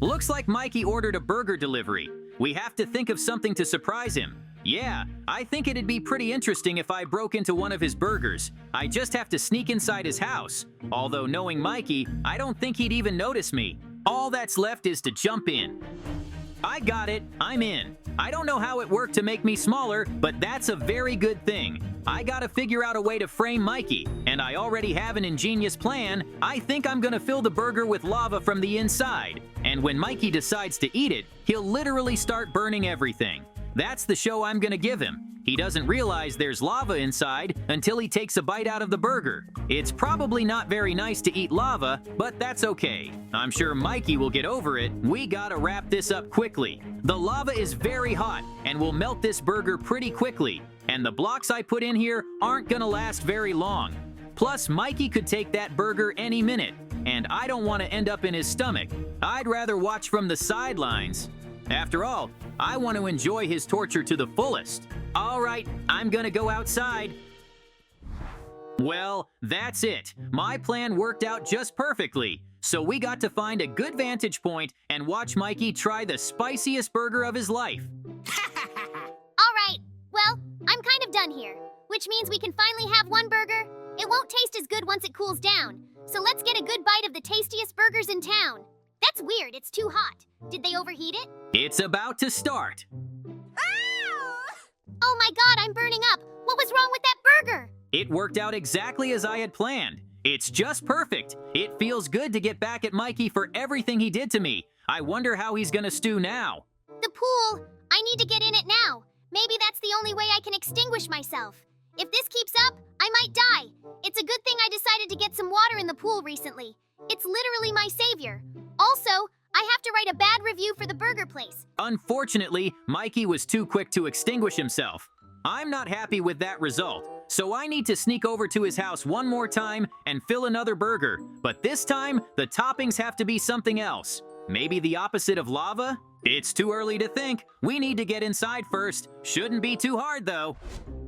Looks like Mikey ordered a burger delivery. We have to think of something to surprise him. Yeah, I think it'd be pretty interesting if I broke into one of his burgers. I just have to sneak inside his house. Although knowing Mikey, I don't think he'd even notice me. All that's left is to jump in. I got it, I'm in. I don't know how it worked to make me smaller, but that's a very good thing. I gotta figure out a way to frame Mikey, and I already have an ingenious plan. I think I'm gonna fill the burger with lava from the inside, and when Mikey decides to eat it, he'll literally start burning everything. That's the show I'm gonna give him. He doesn't realize there's lava inside until he takes a bite out of the burger. It's probably not very nice to eat lava, but that's okay. I'm sure Mikey will get over it. We gotta wrap this up quickly. The lava is very hot and will melt this burger pretty quickly, and the blocks I put in here aren't gonna last very long. Plus, Mikey could take that burger any minute, and I don't want to end up in his stomach. I'd rather watch from the sidelines. After all, I want to enjoy his torture to the fullest. All right, I'm gonna go outside. Well, that's it. My plan worked out just perfectly. So we got to find a good vantage point and watch Mikey try the spiciest burger of his life. All right, well, I'm kind of done here, which means we can finally have one burger. It won't taste as good once it cools down. So let's get a good bite of the tastiest burgers in town. That's weird, it's too hot. Did they overheat it? It's about to start. Oh my god, I'm burning up! What was wrong with that burger? It worked out exactly as I had planned. It's just perfect. It feels good to get back at Mikey for everything he did to me. I wonder how he's gonna stew now. The pool! I need to get in it now. Maybe that's the only way I can extinguish myself. If this keeps up, I might die. It's a good thing I decided to get some water in the pool recently. It's literally my savior. Also, I have to write a bad review for the burger place. Unfortunately, Mikey was too quick to extinguish himself. I'm not happy with that result, so I need to sneak over to his house one more time and fill another burger. But this time, the toppings have to be something else. Maybe the opposite of lava? It's too early to think. We need to get inside first. Shouldn't be too hard, though.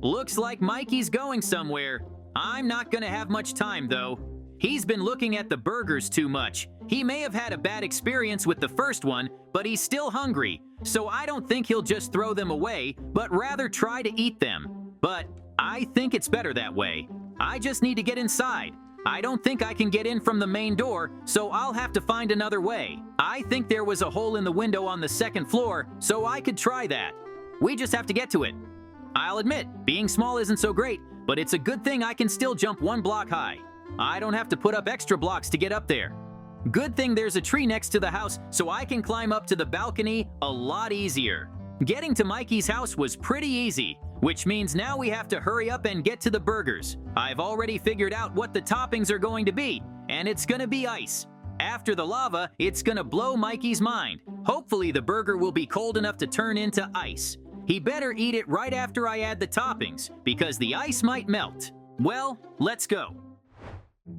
Looks like Mikey's going somewhere. I'm not gonna have much time, though. He's been looking at the burgers too much. He may have had a bad experience with the first one, but he's still hungry. So I don't think he'll just throw them away, but rather try to eat them. But I think it's better that way. I just need to get inside. I don't think I can get in from the main door, so I'll have to find another way. I think there was a hole in the window on the second floor, so I could try that. We just have to get to it. I'll admit, being small isn't so great, but it's a good thing I can still jump one block high. I don't have to put up extra blocks to get up there. Good thing there's a tree next to the house, so I can climb up to the balcony a lot easier. Getting to Mikey's house was pretty easy, which means now we have to hurry up and get to the burgers. I've already figured out what the toppings are going to be, and it's gonna be ice. After the lava, it's gonna blow Mikey's mind. Hopefully the burger will be cold enough to turn into ice. He better eat it right after I add the toppings, because the ice might melt. Well, let's go.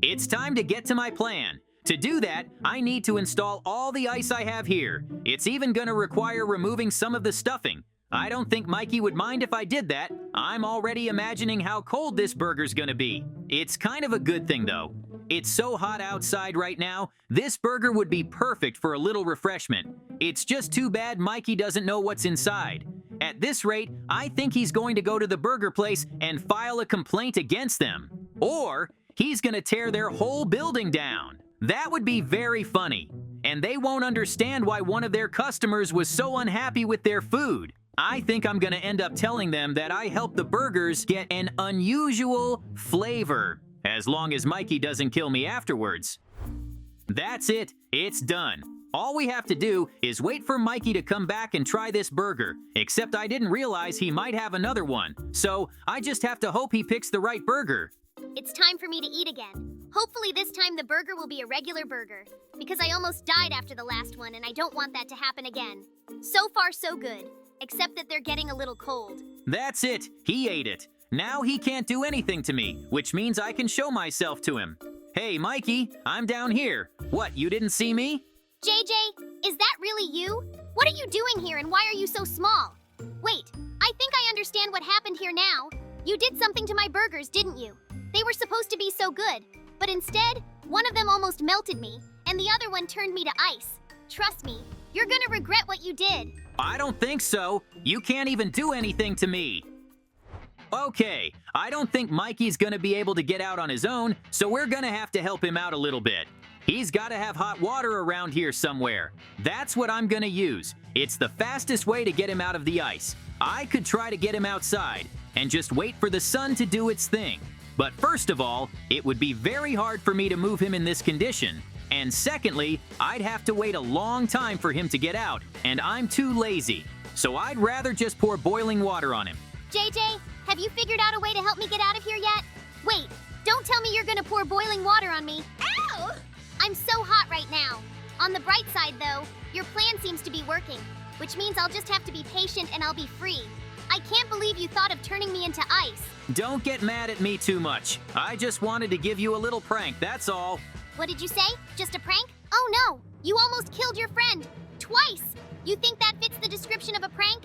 It's time to get to my plan. To do that, I need to install all the ice I have here. It's even gonna require removing some of the stuffing. I don't think Mikey would mind if I did that. I'm already imagining how cold this burger's gonna be. It's kind of a good thing though. It's so hot outside right now, this burger would be perfect for a little refreshment. It's just too bad Mikey doesn't know what's inside. At this rate, I think he's going to go to the burger place and file a complaint against them. Or he's gonna tear their whole building down. That would be very funny. And they won't understand why one of their customers was so unhappy with their food. I think I'm gonna end up telling them that I helped the burgers get an unusual flavor, as long as Mikey doesn't kill me afterwards. That's it, it's done. All we have to do is wait for Mikey to come back and try this burger, except I didn't realize he might have another one, so I just have to hope he picks the right burger. It's time for me to eat again. Hopefully this time the burger will be a regular burger, because I almost died after the last one and I don't want that to happen again. So far so good, except that they're getting a little cold. That's it, he ate it. Now he can't do anything to me, which means I can show myself to him. Hey Mikey, I'm down here. What, you didn't see me? JJ, is that really you? What are you doing here and why are you so small? Wait, I think I understand what happened here now. You did something to my burgers, didn't you? They were supposed to be so good, but instead, one of them almost melted me, and the other one turned me to ice. Trust me, you're gonna regret what you did. I don't think so. You can't even do anything to me. Okay, I don't think Mikey's gonna be able to get out on his own, so we're gonna have to help him out a little bit. He's gotta have hot water around here somewhere. That's what I'm gonna use. It's the fastest way to get him out of the ice. I could try to get him outside and just wait for the sun to do its thing. But first of all, it would be very hard for me to move him in this condition. And secondly, I'd have to wait a long time for him to get out, and I'm too lazy. So I'd rather just pour boiling water on him. JJ, have you figured out a way to help me get out of here yet? Wait, don't tell me you're gonna pour boiling water on me. Ow! I'm so hot right now. On the bright side, though, your plan seems to be working, which means I'll just have to be patient and I'll be free. I can't believe you thought of turning me into ice. Don't get mad at me too much. I just wanted to give you a little prank, that's all. What did you say? Just a prank? Oh no, you almost killed your friend. Twice. You think that fits the description of a prank?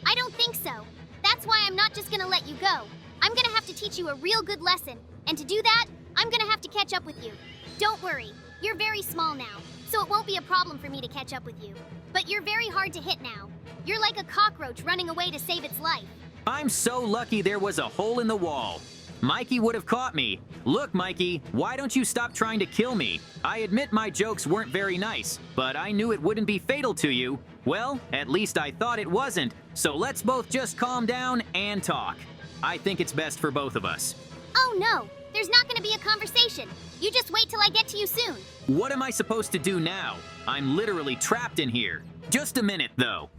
I don't think so. That's why I'm not just gonna let you go. I'm gonna have to teach you a real good lesson. And to do that, I'm gonna have to catch up with you. Don't worry, you're very small now, so it won't be a problem for me to catch up with you. But you're very hard to hit now. You're like a cockroach running away to save its life. I'm so lucky there was a hole in the wall. Mikey would have caught me. Look, Mikey, why don't you stop trying to kill me? I admit my jokes weren't very nice, but I knew it wouldn't be fatal to you. Well, at least I thought it wasn't, so let's both just calm down and talk. I think it's best for both of us. Oh no, there's not gonna be a conversation. You just wait till I get to you soon. What am I supposed to do now? I'm literally trapped in here. Just a minute, though.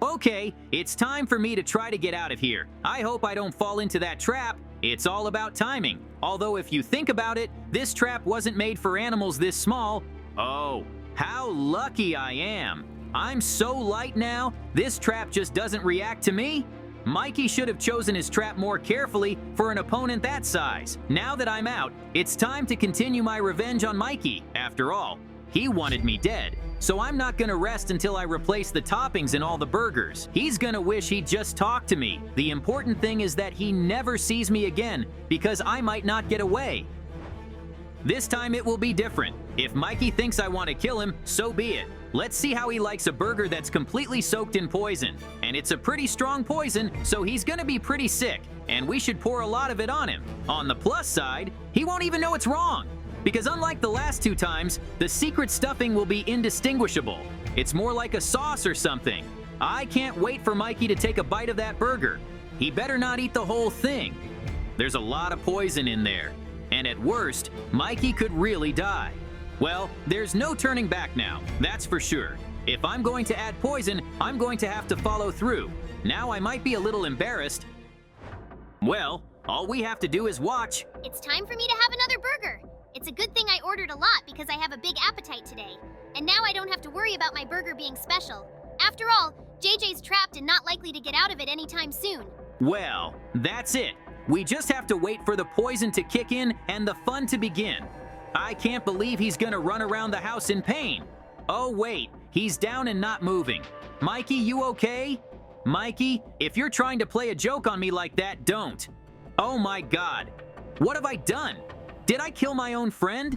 Okay, it's time for me to try to get out of here. I hope I don't fall into that trap. It's all about timing. Although if you think about it, this trap wasn't made for animals this small. Oh, how lucky I am. I'm so light now, this trap just doesn't react to me. Mikey should have chosen his trap more carefully for an opponent that size. Now that I'm out, it's time to continue my revenge on Mikey. After all, he wanted me dead. So I'm not gonna rest until I replace the toppings in all the burgers. He's gonna wish he'd just talked to me. The important thing is that he never sees me again, because I might not get away. This time it will be different. If Mikey thinks I want to kill him, so be it. Let's see how he likes a burger that's completely soaked in poison. And it's a pretty strong poison, so he's gonna be pretty sick, and we should pour a lot of it on him. On the plus side, he won't even know it's wrong. Because unlike the last two times, the secret stuffing will be indistinguishable. It's more like a sauce or something. I can't wait for Mikey to take a bite of that burger. He better not eat the whole thing. There's a lot of poison in there. And at worst, Mikey could really die. Well, there's no turning back now, that's for sure. If I'm going to add poison, I'm going to have to follow through. Now I might be a little embarrassed. Well, all we have to do is watch. It's time for me to have another burger. It's a good thing I ordered a lot because I have a big appetite today. And now I don't have to worry about my burger being special. After all, JJ's trapped and not likely to get out of it anytime soon. Well, that's it. We just have to wait for the poison to kick in and the fun to begin. I can't believe he's gonna run around the house in pain. Oh wait, he's down and not moving. Mikey, you okay? Mikey, if you're trying to play a joke on me like that, don't. Oh my God, what have I done? Did I kill my own friend?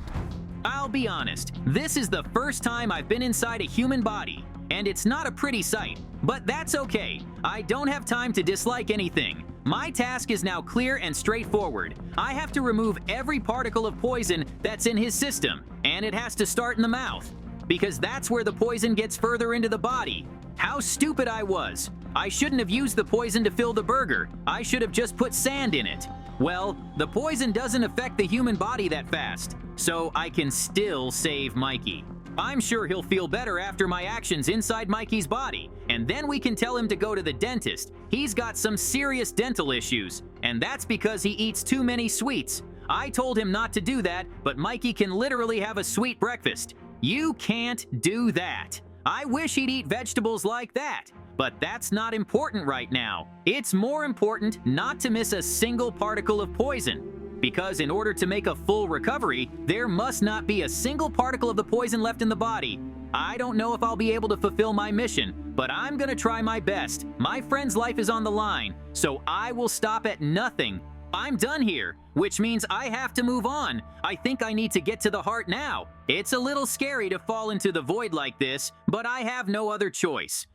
I'll be honest, this is the first time I've been inside a human body, and it's not a pretty sight, but that's okay. I don't have time to dislike anything. My task is now clear and straightforward. I have to remove every particle of poison that's in his system, and it has to start in the mouth, because that's where the poison gets further into the body. How stupid I was. I shouldn't have used the poison to fill the burger. I should have just put sand in it. Well, the poison doesn't affect the human body that fast, so I can still save Mikey. I'm sure he'll feel better after my actions inside Mikey's body, and then we can tell him to go to the dentist. He's got some serious dental issues, and that's because he eats too many sweets. I told him not to do that, but Mikey can literally have a sweet breakfast. You can't do that. I wish he'd eat vegetables like that. But that's not important right now. It's more important not to miss a single particle of poison. Because in order to make a full recovery, there must not be a single particle of the poison left in the body. I don't know if I'll be able to fulfill my mission, but I'm gonna try my best. My friend's life is on the line, so I will stop at nothing. I'm done here, which means I have to move on. I think I need to get to the heart now. It's a little scary to fall into the void like this, but I have no other choice.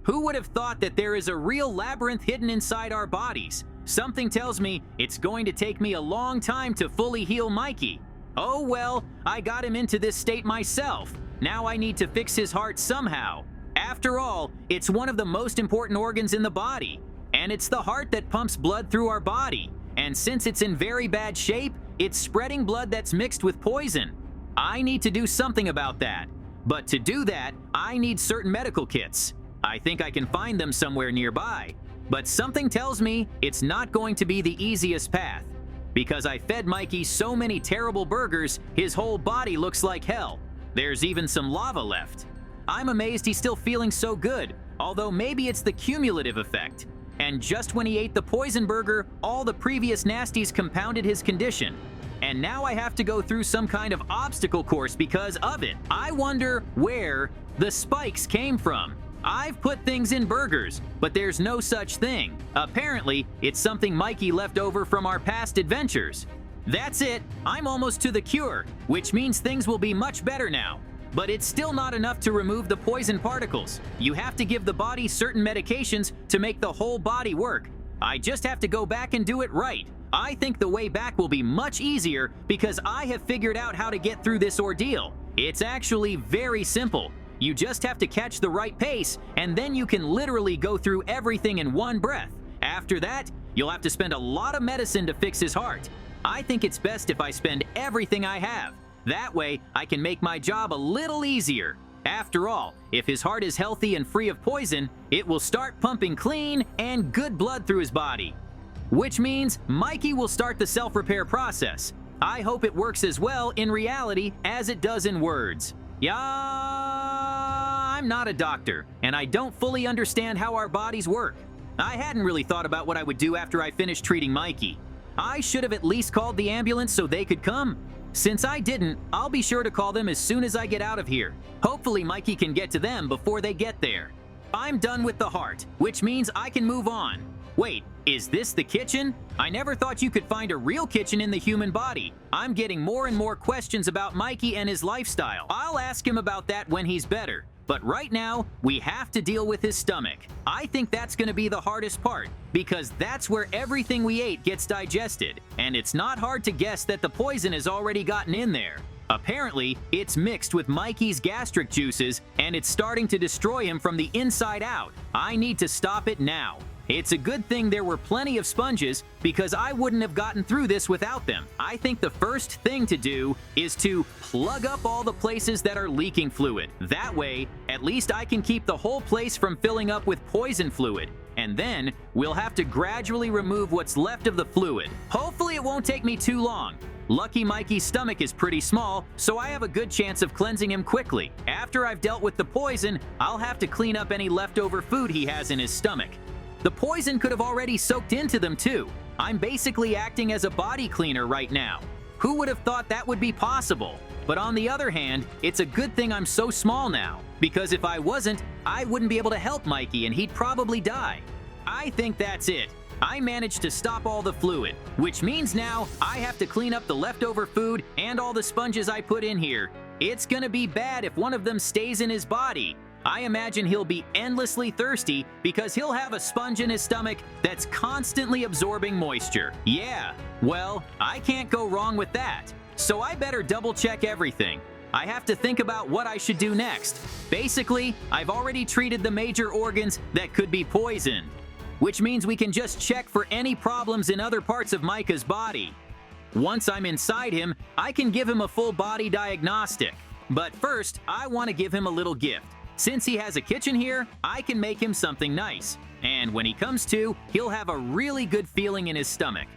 Who would have thought that there is a real labyrinth hidden inside our bodies? Something tells me it's going to take me a long time to fully heal Mikey. Oh well, I got him into this state myself. Now I need to fix his heart somehow. After all, it's one of the most important organs in the body, and it's the heart that pumps blood through our body. And since it's in very bad shape, it's spreading blood that's mixed with poison. I need to do something about that. But to do that, I need certain medical kits. I think I can find them somewhere nearby. But something tells me it's not going to be the easiest path. Because I fed Mikey so many terrible burgers, his whole body looks like hell. There's even some lava left. I'm amazed he's still feeling so good, although maybe it's the cumulative effect. And just when he ate the poison burger, all the previous nasties compounded his condition. And now I have to go through some kind of obstacle course because of it. I wonder where the spikes came from. I've put things in burgers, but there's no such thing. Apparently, it's something Mikey left over from our past adventures. That's it, I'm almost to the cure, which means things will be much better now. But it's still not enough to remove the poison particles. You have to give the body certain medications to make the whole body work. I just have to go back and do it right. I think the way back will be much easier because I have figured out how to get through this ordeal. It's actually very simple. You just have to catch the right pace, and then you can literally go through everything in one breath. After that, you'll have to spend a lot of medicine to fix his heart. I think it's best if I spend everything I have. That way, I can make my job a little easier. After all, if his heart is healthy and free of poison, it will start pumping clean and good blood through his body. Which means Mikey will start the self-repair process. I hope it works as well in reality as it does in words. Yeah, I'm not a doctor, and I don't fully understand how our bodies work. I hadn't really thought about what I would do after I finished treating Mikey. I should have at least called the ambulance so they could come. Since I didn't, I'll be sure to call them as soon as I get out of here. Hopefully Mikey can get to them before they get there. I'm done with the heart, which means I can move on. Wait, is this the kitchen? I never thought you could find a real kitchen in the human body. I'm getting more and more questions about Mikey and his lifestyle. I'll ask him about that when he's better. But right now, we have to deal with his stomach. I think that's going to be the hardest part, because that's where everything we ate gets digested. And it's not hard to guess that the poison has already gotten in there. Apparently, it's mixed with Mikey's gastric juices, and it's starting to destroy him from the inside out. I need to stop it now. It's a good thing there were plenty of sponges, because I wouldn't have gotten through this without them. I think the first thing to do is to plug up all the places that are leaking fluid. That way, at least I can keep the whole place from filling up with poison fluid. And then, we'll have to gradually remove what's left of the fluid. Hopefully it won't take me too long. Lucky Mikey's stomach is pretty small, so I have a good chance of cleansing him quickly. After I've dealt with the poison, I'll have to clean up any leftover food he has in his stomach. The poison could have already soaked into them too. I'm basically acting as a body cleaner right now. Who would have thought that would be possible? But on the other hand, it's a good thing I'm so small now, because if I wasn't, I wouldn't be able to help Mikey and he'd probably die. I think that's it. I managed to stop all the fluid, which means now I have to clean up the leftover food and all the sponges I put in here. It's gonna be bad if one of them stays in his body. I imagine he'll be endlessly thirsty because he'll have a sponge in his stomach that's constantly absorbing moisture. Yeah, well, I can't go wrong with that. So I better double check everything. I have to think about what I should do next. Basically, I've already treated the major organs that could be poisoned, which means we can just check for any problems in other parts of Micah's body. Once I'm inside him, I can give him a full body diagnostic. But first, I want to give him a little gift. Since he has a kitchen here, I can make him something nice. And when he comes to, he'll have a really good feeling in his stomach.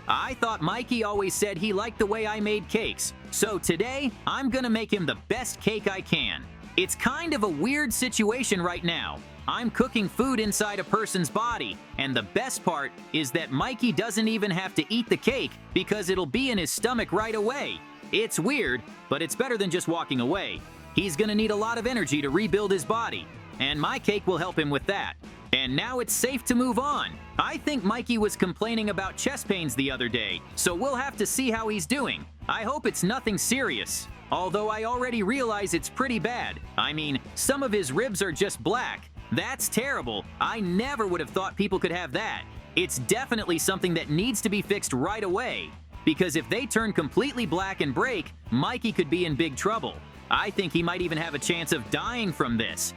I thought Mikey always said he liked the way I made cakes. So today, I'm gonna make him the best cake I can. It's kind of a weird situation right now. I'm cooking food inside a person's body, and the best part is that Mikey doesn't even have to eat the cake because it'll be in his stomach right away. It's weird, but it's better than just walking away. He's gonna need a lot of energy to rebuild his body, and my cake will help him with that. And now it's safe to move on. I think Mikey was complaining about chest pains the other day, so we'll have to see how he's doing. I hope it's nothing serious. Although I already realize it's pretty bad. I mean, some of his ribs are just black. That's terrible. I never would have thought people could have that. It's definitely something that needs to be fixed right away. Because if they turn completely black and break, Mikey could be in big trouble. I think he might even have a chance of dying from this.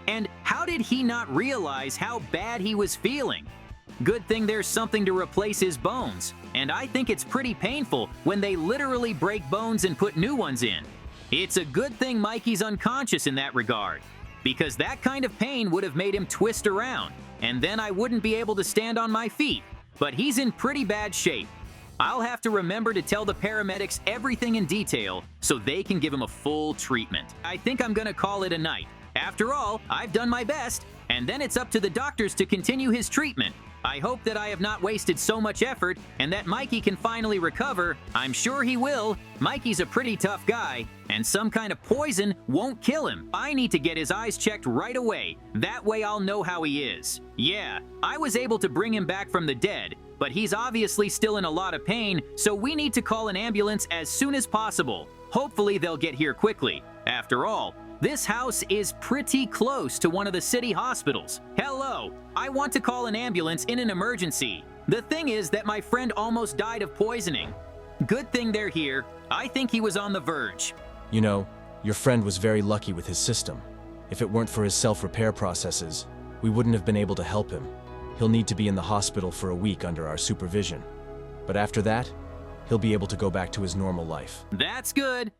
And how did he not realize how bad he was feeling? Good thing there's something to replace his bones, and I think it's pretty painful when they literally break bones and put new ones in. It's a good thing Mikey's unconscious in that regard, because that kind of pain would have made him twist around, and then I wouldn't be able to stand on my feet. But he's in pretty bad shape. I'll have to remember to tell the paramedics everything in detail so they can give him a full treatment. I think I'm gonna call it a night. After all, I've done my best, and then it's up to the doctors to continue his treatment. I hope that I have not wasted so much effort and that Mikey can finally recover. I'm sure he will. Mikey's a pretty tough guy, and some kind of poison won't kill him. I need to get his eyes checked right away. That way I'll know how he is. Yeah, I was able to bring him back from the dead, but he's obviously still in a lot of pain, so we need to call an ambulance as soon as possible. Hopefully they'll get here quickly. After all, this house is pretty close to one of the city hospitals. Hello, I want to call an ambulance in an emergency. The thing is that my friend almost died of poisoning. Good thing they're here. I think he was on the verge. You know, your friend was very lucky with his system. If it weren't for his self-repair processes, we wouldn't have been able to help him. He'll need to be in the hospital for a week under our supervision. But after that, he'll be able to go back to his normal life. That's good.